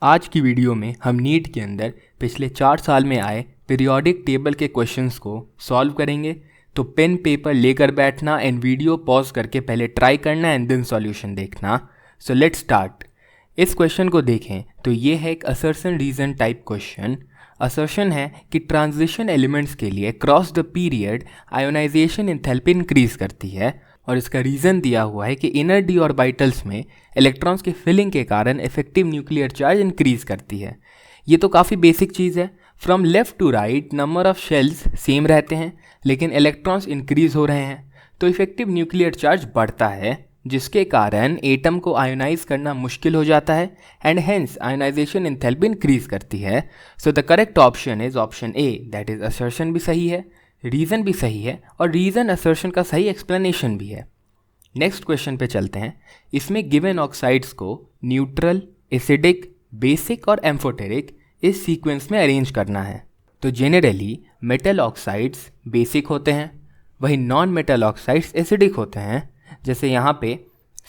आज की वीडियो में हम नीट के अंदर पिछले 4 साल में आए पीरियोडिक टेबल के क्वेश्चंस को सॉल्व करेंगे। तो पेन पेपर लेकर बैठना एंड वीडियो पॉज करके पहले ट्राई करना एंड देन सॉल्यूशन देखना। So let's start. इस क्वेश्चन को देखें तो ये है एक assertion reason type question. Assertion है कि ट्रांजिशन एलिमेंट्स के लिए cross the period ionization enthalpy increase करती है और इसका रीज़न दिया हुआ है कि इनर डी ऑर्बिटल्स में इलेक्ट्रॉन्स के फिलिंग के कारण इफेक्टिव न्यूक्लियर चार्ज इंक्रीज करती है। ये तो काफ़ी बेसिक चीज़ है। From left to right number of shells same रहते हैं लेकिन इलेक्ट्रॉन्स इंक्रीज हो रहे हैं तो इफेक्टिव न्यूक्लियर चार्ज बढ़ता है, जिसके कारण एटम को आयोनाइज करना मुश्किल हो जाता है and hence ionisation enthalpy increase करती है। So the correct option is option A, that is assertion भी सही है, रीज़न भी सही है और रीज़न असर्शन का सही एक्सप्लेनेशन भी है। नेक्स्ट क्वेश्चन पे चलते हैं। इसमें गिवन ऑक्साइड्स को न्यूट्रल, एसिडिक, बेसिक और एम्फोटेरिक इस सीक्वेंस में अरेंज करना है। तो जेनरली मेटल ऑक्साइड्स बेसिक होते हैं, वही नॉन मेटल ऑक्साइड्स एसिडिक होते हैं। जैसे यहाँ पे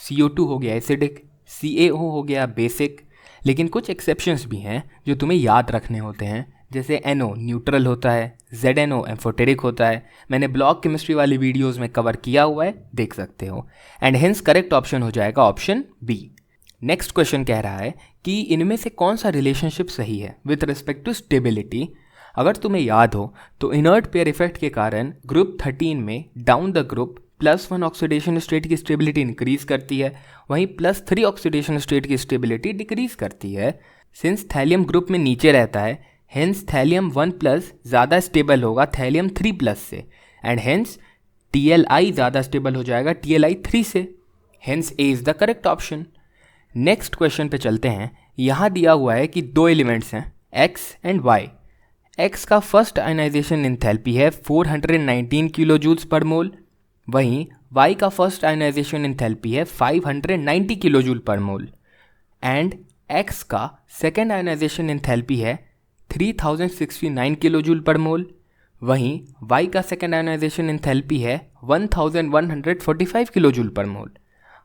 CO2 हो गया एसिडिक, CaO हो गया बेसिक, लेकिन कुछ एक्सेप्शंस भी हैं जो तुम्हें याद रखने होते हैं। जैसे NO न्यूट्रल होता है, ZNO एम्फोटेरिक होता है। मैंने ब्लॉक केमिस्ट्री वाली वीडियोस में कवर किया हुआ है, देख सकते हो। एंड हेंस करेक्ट ऑप्शन हो जाएगा ऑप्शन बी। नेक्स्ट क्वेश्चन कह रहा है कि इनमें से कौन सा रिलेशनशिप सही है विथ रिस्पेक्ट टू स्टेबिलिटी। अगर तुम्हें याद हो तो इनर्ट पेयर इफेक्ट के कारण ग्रुप 13 में down the group +1 oxidation state की स्टेबिलिटी इंक्रीज करती है, वहीं +3 ऑक्सीडेशन स्टेट की स्टेबिलिटी डिक्रीज करती है। सिंस थैलियम ग्रुप में नीचे रहता है, हेंस थैलियम 1+ ज़्यादा स्टेबल होगा थैलियम 3+ से एंड हेंस TLI ज़्यादा स्टेबल हो जाएगा TLI 3 से। Hence A is the correct option. Next question पे चलते हैं। यहाँ दिया हुआ है कि 2 एलिमेंट्स हैं X एंड Y। X का फर्स्ट आयनाइजेशन एंथैल्पी है 419 किलोजूल्स पर मोल, वहीं Y का फर्स्ट आयनाइजेशन एंथैल्पी है 590 किलोजूल पर मोल एंड X का सेकेंड आयनाइजेशन एंथैल्पी है 3069 किलोजूल पर मोल, वहीं Y का सेकेंड आयनाइजेशन एंथैल्पी है 1145 किलोजूल पर मोल।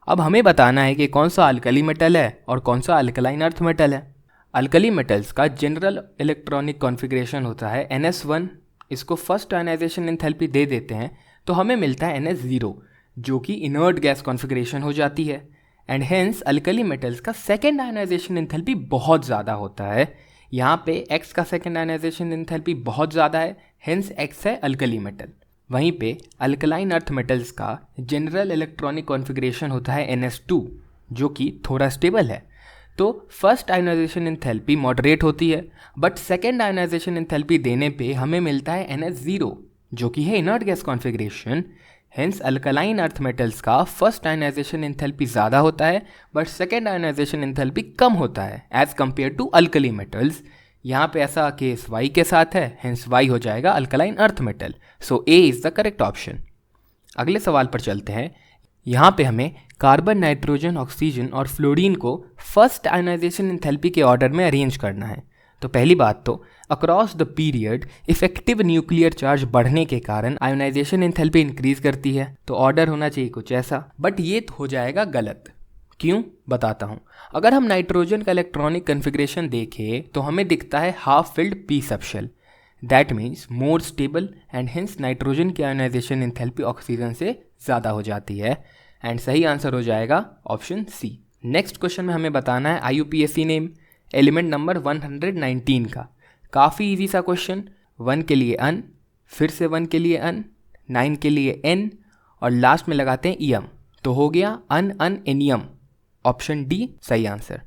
अब हमें बताना है कि कौन सा अल्कली मेटल है और कौन सा अल्कलाइन अर्थ मेटल है। अल्कली मेटल्स का जनरल इलेक्ट्रॉनिक कॉन्फ़िगरेशन होता है NS1। इसको फर्स्ट आयनाइजेशन एंथैल्पी दे देते हैं तो हमें मिलता है NS0 जो कि इनर्ट गैस कॉन्फ़िगरेशन हो जाती है एंड हेंस अल्कली मेटल्स का सेकेंड आयनाइजेशन एंथैल्पी बहुत ज़्यादा होता है। यहाँ पे X का सेकेंड आयनाइजेशन एंथैल्पी बहुत ज़्यादा है, हेंस X है अल्कली मेटल। वहीं पे अल्कलाइन अर्थ मेटल्स का जनरल इलेक्ट्रॉनिक कॉन्फ़िगरेशन होता है NS2 जो कि थोड़ा स्टेबल है। तो फर्स्ट आयनाइजेशन एंथैल्पी मॉडरेट होती है बट सेकेंड आयनाइजेशन एंथैल्पी देने पे हमें मिलता है NS0 जो कि है inert gas configuration. Hence alkaline earth metals का फर्स्ट आयनाइजेशन एंथैल्पी ज़्यादा होता है बट सेकेंड आयनाइजेशन एंथैल्पी कम होता है as compare to alkali metals. यहाँ पे ऐसा केस Y के साथ है, हेंस Y हो जाएगा alkaline earth metal. So A is the correct option. अगले सवाल पर चलते हैं। यहाँ पे हमें कार्बन, नाइट्रोजन, ऑक्सीजन और फ्लोरीन को फर्स्ट आयनाइजेशन एंथैल्पी के ऑर्डर में अरेंज करना है। तो पहली बात तो across the period effective nuclear charge बढ़ने के कारण आयोनाइजेशन एंथैल्पी इंक्रीज करती है, तो ऑर्डर होना चाहिए कुछ ऐसा, बट ये हो जाएगा गलत। क्यों, बताता हूँ। अगर हम नाइट्रोजन का इलेक्ट्रॉनिक कन्फिग्रेशन देखें तो हमें दिखता है half filled p subshell, that means more stable and hence nitrogen की आयोनाइजेशन एंथैल्पी ऑक्सीजन से ज़्यादा हो जाती है एंड सही आंसर हो जाएगा ऑप्शन सी। नेक्स्ट क्वेश्चन में हमें बताना है IUPAC नेम एलिमेंट नंबर 119 का। काफ़ी इजी सा क्वेश्चन। 1 के लिए अन, फिर से 1 के लिए अन, 9 के लिए एन और लास्ट में लगाते हैं ईएम, तो हो गया अन एनियम। ऑप्शन डी सही आंसर।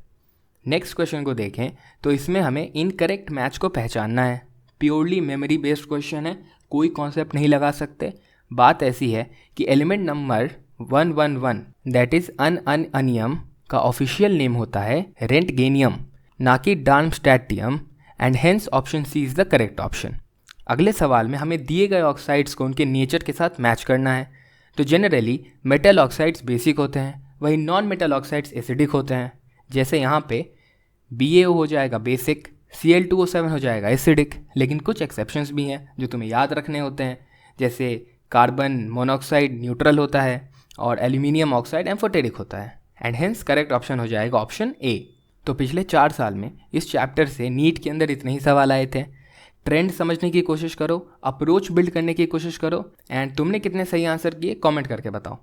नेक्स्ट क्वेश्चन को देखें तो इसमें हमें इनकरेक्ट मैच को पहचानना है। प्योरली मेमोरी बेस्ड क्वेश्चन है, कोई कॉन्सेप्ट नहीं लगा सकते। बात ऐसी है कि एलिमेंट नंबर 111 दैट इज अनियम का ऑफिशियल नेम होता है रेंटगेनियम, ना कि darmstadtium and hence option C is the correct option. अगले सवाल में हमें दिए गए ऑक्साइड्स को उनके नेचर के साथ मैच करना है। तो जनरली मेटल ऑक्साइड्स बेसिक होते हैं, वही नॉन मेटल ऑक्साइड्स एसिडिक होते हैं। जैसे यहाँ पे BaO हो जाएगा बेसिक, Cl2O7 हो जाएगा एसिडिक, लेकिन कुछ एक्सेप्शंस भी हैं जो तुम्हें याद रखने होते हैं। जैसे कार्बन मोनोऑक्साइड न्यूट्रल होता है और एल्यूमिनियम ऑक्साइड एम्फोटेरिक होता है एंड हेंस करेक्ट ऑप्शन हो जाएगा ऑप्शन ए। तो पिछले 4 साल में इस चैप्टर से नीट के अंदर इतने ही सवाल आए थे। ट्रेंड समझने की कोशिश करो, अप्रोच बिल्ड करने की कोशिश करो, एंड तुमने कितने सही आंसर किए कमेंट करके बताओ।